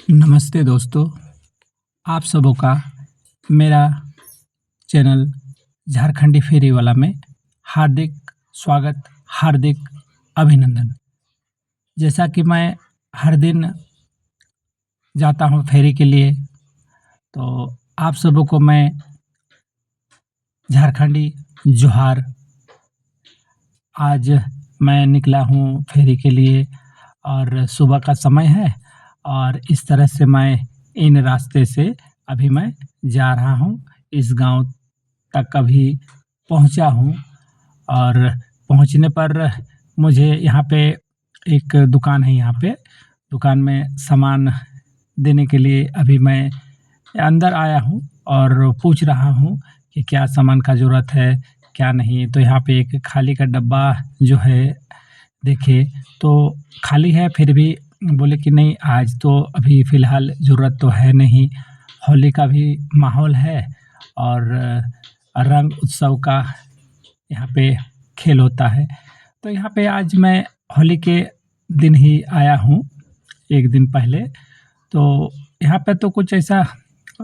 नमस्ते दोस्तों, आप सबों का मेरा चैनल झारखंडी फेरीवाला में हार्दिक स्वागत, हार्दिक अभिनंदन। जैसा कि मैं हर दिन जाता हूँ फेरी के लिए, तो आप सबों को मैं झारखंडी जोहार। आज मैं निकला हूँ फेरी के लिए और सुबह का समय है और इस तरह से मैं इन रास्ते से अभी मैं जा रहा हूँ। इस गाँव तक अभी पहुँचा हूँ और पहुँचने पर मुझे यहाँ पे एक दुकान है, यहाँ पे दुकान में सामान देने के लिए अभी मैं अंदर आया हूँ और पूछ रहा हूँ कि क्या सामान का ज़रूरत है, क्या नहीं। तो यहाँ पे एक खाली का डब्बा जो है देखे तो खाली है, फिर भी बोले कि नहीं आज तो अभी फ़िलहाल ज़रूरत तो है नहीं। होली का भी माहौल है और रंग उत्सव का यहाँ पे खेल होता है। तो यहाँ पे आज मैं होली के दिन ही आया हूँ, 1 दिन पहले। तो यहाँ पे तो कुछ ऐसा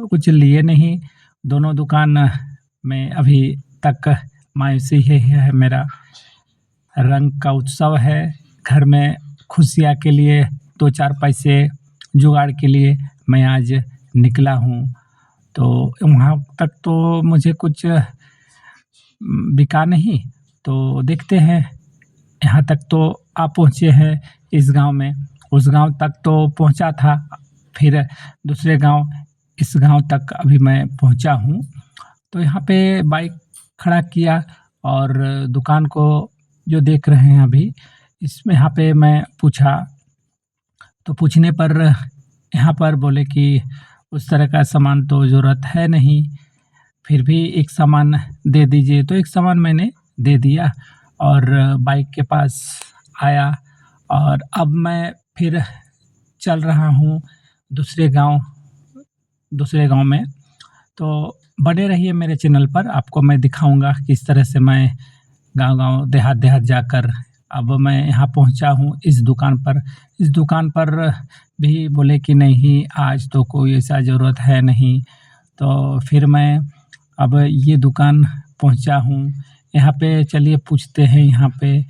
कुछ लिए नहीं, दोनों दुकान में अभी तक मायूसी ही है मेरा। रंग का उत्सव है, घर में खुशियाँ के लिए 2-4 पैसे जुगाड़ के लिए मैं आज निकला हूँ। तो वहाँ तक तो मुझे कुछ बिका नहीं, तो देखते हैं। यहाँ तक तो आ पहुँचे हैं इस गाँव में, उस गाँव तक तो पहुँचा था, फिर दूसरे गाँव, इस गाँव तक अभी मैं पहुँचा हूँ। तो यहाँ पे बाइक खड़ा किया और दुकान को जो देख रहे हैं अभी, इसमें यहाँ पे मैं पूछा, तो पूछने पर यहाँ पर बोले कि उस तरह का सामान तो ज़रूरत है नहीं, फिर भी एक सामान दे दीजिए। तो एक सामान मैंने दे दिया और बाइक के पास आया और अब मैं फिर चल रहा हूँ दूसरे गाँव में। तो बने रहिए मेरे चैनल पर, आपको मैं दिखाऊँगा किस तरह से मैं गाँव-गाँव, देहात-देहात जाकर अब मैं यहाँ पहुँचा हूँ इस दुकान पर। इस दुकान पर भी बोले कि नहीं आज तो कोई ऐसा ज़रूरत है नहीं। तो फिर मैं अब ये दुकान पहुँचा हूँ, यहाँ पे चलिए पूछते हैं यहाँ पे।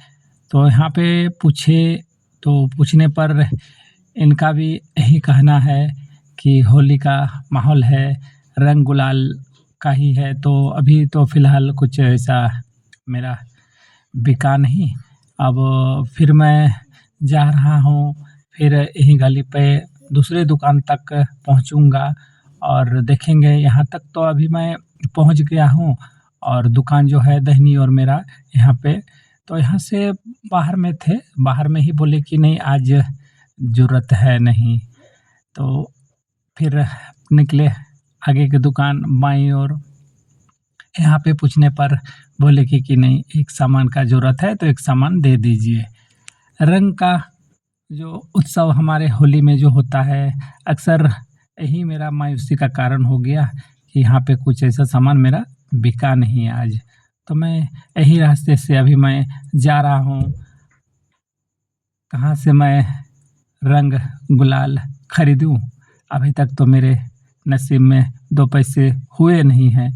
तो यहाँ पे पूछे, तो पूछने पर इनका भी यही कहना है कि होली का माहौल है, रंग गुलाल का ही है। तो अभी तो फ़िलहाल कुछ ऐसा मेरा बिका नहीं। अब फिर मैं जा रहा हूँ, फिर यही गली पे दूसरे दुकान तक पहुँचूँगा और देखेंगे। यहाँ तक तो अभी मैं पहुँच गया हूँ और दुकान जो है दाहिनी ओर मेरा यहाँ पे। तो यहाँ से बाहर में थे, बाहर में ही बोले कि नहीं आज ज़रूरत है नहीं। तो फिर निकले आगे की दुकान बाईं ओर, यहाँ पे पूछने पर बोले कि नहीं एक सामान का ज़रूरत है तो एक सामान दे दीजिए। रंग का जो उत्सव हमारे होली में जो होता है, अक्सर यही मेरा मायूसी का कारण हो गया कि यहाँ पे कुछ ऐसा सामान मेरा बिका नहीं आज। तो मैं यही रास्ते से अभी मैं जा रहा हूँ, कहाँ से मैं रंग गुलाल खरीदूँ? अभी तक तो मेरे नसीब में 2 पैसे हुए नहीं हैं।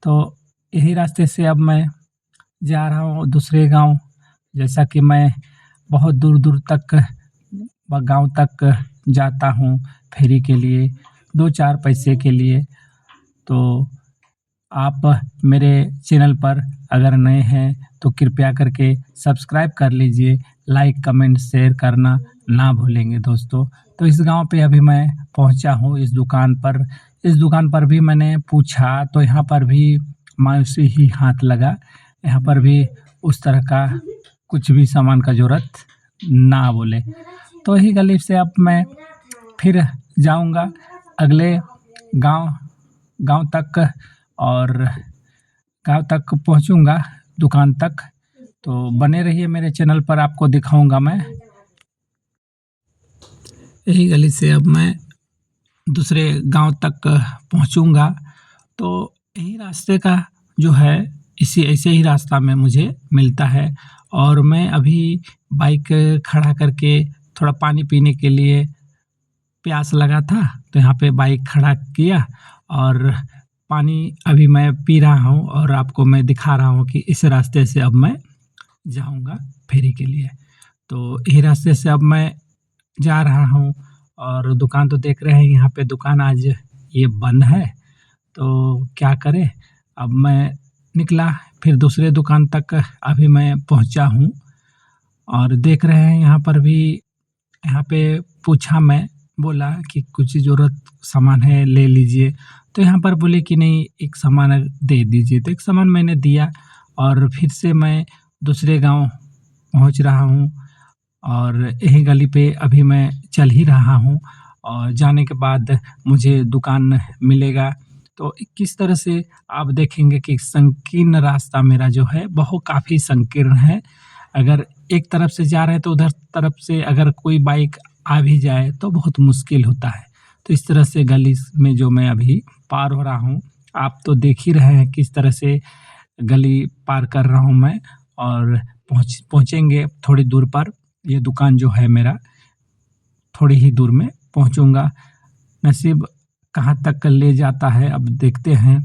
तो यही रास्ते से अब मैं जा रहा हूँ दूसरे गाँव। जैसा कि मैं बहुत दूर-दूर तक गाँव तक जाता हूँ फेरी के लिए, 2-4 पैसे के लिए। तो आप मेरे चैनल पर अगर नए हैं तो कृपया करके सब्सक्राइब कर लीजिए, लाइक, कमेंट, शेयर करना ना भूलेंगे दोस्तों। तो इस गाँव पे अभी मैं पहुँचा हूँ इस दुकान पर। इस दुकान पर भी मैंने पूछा तो यहाँ पर भी मायूसी ही हाथ लगा। यहाँ पर भी उस तरह का कुछ भी सामान का ज़रूरत ना बोले। तो यही गली से अब मैं फिर जाऊँगा अगले गाँव गाँव तक और गाँव तक पहुँचूँगा दुकान तक। तो बने रहिए मेरे चैनल पर, आपको दिखाऊँगा मैं। यही गली से अब मैं दूसरे गाँव तक पहुँचूँगा। तो यही रास्ते का जो है, इसी ऐसे ही रास्ता में मुझे मिलता है और मैं अभी बाइक खड़ा करके थोड़ा पानी पीने के लिए प्यास लगा था, तो यहाँ पे बाइक खड़ा किया और पानी अभी मैं पी रहा हूँ और आपको मैं दिखा रहा हूँ कि इस रास्ते से अब मैं जाऊँगा फेरी के लिए। तो यही रास्ते से अब मैं जा रहा हूँ और दुकान तो देख रहे हैं, यहाँ पे दुकान आज ये बंद है, तो क्या करें? अब मैं निकला, फिर दूसरे दुकान तक अभी मैं पहुँचा हूँ और देख रहे हैं यहाँ पर भी, यहाँ पे पूछा मैं, बोला कि कुछ ज़रूरत सामान है ले लीजिए, तो यहाँ पर बोले कि नहीं एक सामान दे दीजिए, तो एक सामान मैंने दिया और फिर से मैं दूसरे गाँव पहुँच रहा हूँ और यही गली पे अभी मैं चल ही रहा हूँ और जाने के बाद मुझे दुकान मिलेगा। तो किस तरह से आप देखेंगे कि संकीर्ण रास्ता मेरा जो है बहुत काफ़ी संकीर्ण है। अगर एक तरफ से जा रहे हैं तो उधर तरफ से अगर कोई बाइक आ भी जाए तो बहुत मुश्किल होता है। तो इस तरह से गली में जो मैं अभी पार हो रहा हूँ, आप तो देख ही रहे हैं किस तरह से गली पार कर रहा हूँ मैं और पहुँचेंगे थोड़ी दूर पर, ये दुकान जो है मेरा, थोड़ी ही दूर में पहुँचूँगा। नसीब कहाँ तक ले जाता है अब देखते हैं।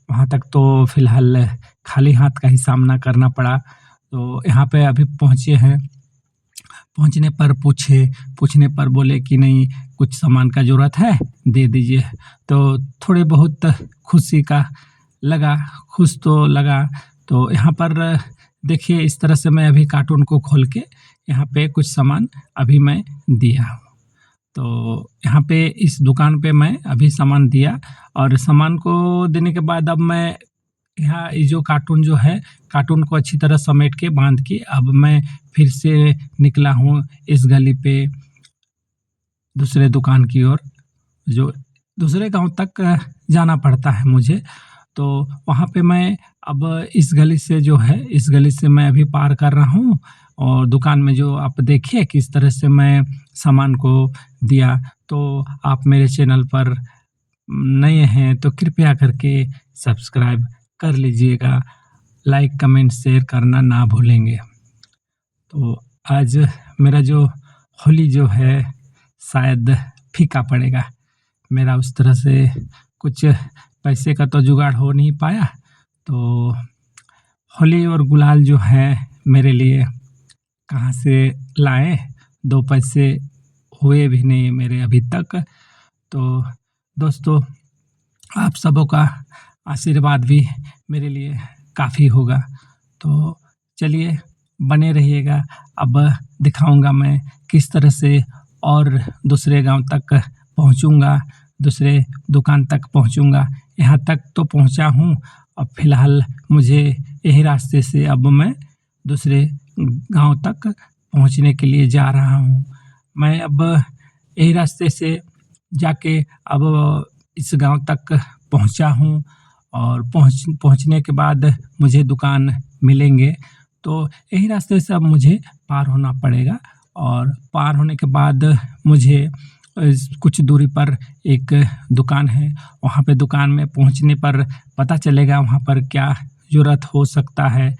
वहाँ तक तो फ़िलहाल खाली हाथ का ही सामना करना पड़ा। तो यहाँ पे अभी पहुँचे हैं, पहुँचने पर पूछने पर बोले कि नहीं कुछ सामान का ज़रूरत है, दे दीजिए। तो थोड़े बहुत खुशी का लगा, खुश तो लगा। तो यहाँ पर देखिए इस तरह से मैं अभी कार्टून को खोल के यहाँ पे कुछ सामान अभी मैं दिया हूँ। तो यहाँ पे इस दुकान पे मैं अभी सामान दिया और सामान को देने के बाद अब मैं यहाँ ये जो कार्टून जो है, कार्टून को अच्छी तरह समेट के बाँध के अब मैं फिर से निकला हूँ इस गली पे दूसरे दुकान की ओर, जो दूसरे गाँव तक जाना पड़ता है मुझे। तो वहाँ पे मैं अब इस गली से जो है, इस गली से मैं अभी पार कर रहा हूँ और दुकान में जो आप देखिए किस तरह से मैं सामान को दिया। तो आप मेरे चैनल पर नए हैं तो कृपया करके सब्सक्राइब कर लीजिएगा, लाइक, कमेंट, शेयर करना ना भूलेंगे। तो आज मेरा जो होली जो है शायद फीका पड़ेगा। मेरा उस तरह से कुछ पैसे का तो जुगाड़ हो नहीं पाया, तो होली और गुलाल जो है मेरे लिए कहाँ से लाएँ? 2 पैसे हुए भी नहीं मेरे अभी तक। तो दोस्तों, आप सबों का आशीर्वाद भी मेरे लिए काफ़ी होगा। तो चलिए बने रहिएगा, अब दिखाऊँगा मैं किस तरह से और दूसरे गाँव तक पहुँचूँगा, दूसरे दुकान तक पहुँचूँगा। यहाँ तक तो पहुँचा हूँ, अब फ़िलहाल मुझे यही रास्ते से अब मैं दूसरे गाँव तक पहुँचने के लिए जा रहा हूँ। मैं अब यही रास्ते से जाके अब इस गाँव तक पहुँचा हूँ और पहुँचने के बाद मुझे दुकान मिलेंगे, तो यही रास्ते से अब मुझे पार होना पड़ेगा और पार होने के बाद मुझे कुछ दूरी पर एक दुकान है, वहाँ पे दुकान में पहुँचने पर पता चलेगा वहाँ पर क्या ज़रूरत हो सकता है।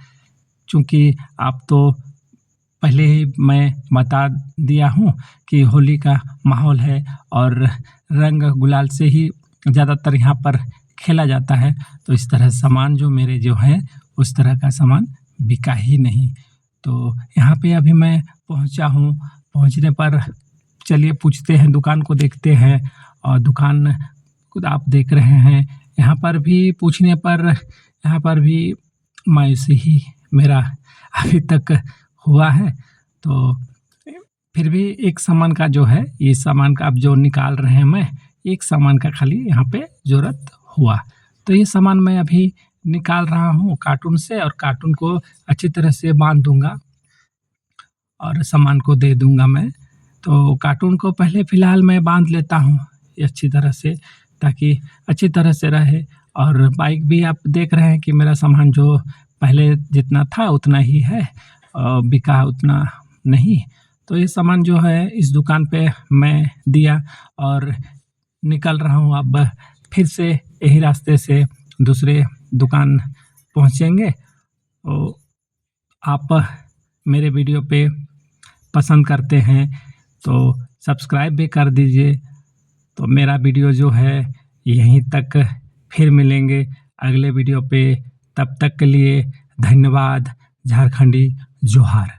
चूँकि आप तो पहले ही मैं बता दिया हूँ कि होली का माहौल है और रंग गुलाल से ही ज़्यादातर यहाँ पर खेला जाता है, तो इस तरह सामान जो मेरे जो हैं, उस तरह का सामान बिका ही नहीं। तो यहाँ पे अभी मैं पहुँचा हूँ, पहुँचने पर चलिए पूछते हैं, दुकान को देखते हैं और दुकान खुद आप देख रहे हैं, यहाँ पर भी पूछने पर यहाँ पर भी मायूसी ही मेरा अभी तक हुआ है। तो फिर भी एक सामान का जो है, ये सामान का अब जो निकाल रहे हैं मैं, एक सामान का खाली यहाँ पे ज़रूरत हुआ। तो ये सामान मैं अभी निकाल रहा हूँ कार्टून से और कार्टून को अच्छी तरह से बाँध दूँगा और सामान को दे दूँगा मैं। तो कार्टून को पहले फ़िलहाल मैं बाँध लेता हूँ अच्छी तरह से, ताकि अच्छी तरह से रहे और बाइक भी आप देख रहे हैं कि मेरा सामान जो पहले जितना था उतना ही है, बिका उतना नहीं। तो ये सामान जो है इस दुकान पे मैं दिया और निकल रहा हूँ अब फिर से यही रास्ते से दूसरे दुकान पहुँचेंगे। तो आप मेरे वीडियो पे पसंद करते हैं तो सब्सक्राइब भी कर दीजिए तो मेरा वीडियो जो है यहीं तक, फिर मिलेंगे अगले वीडियो पे। तब तक के लिए धन्यवाद। झारखंडी जोहार।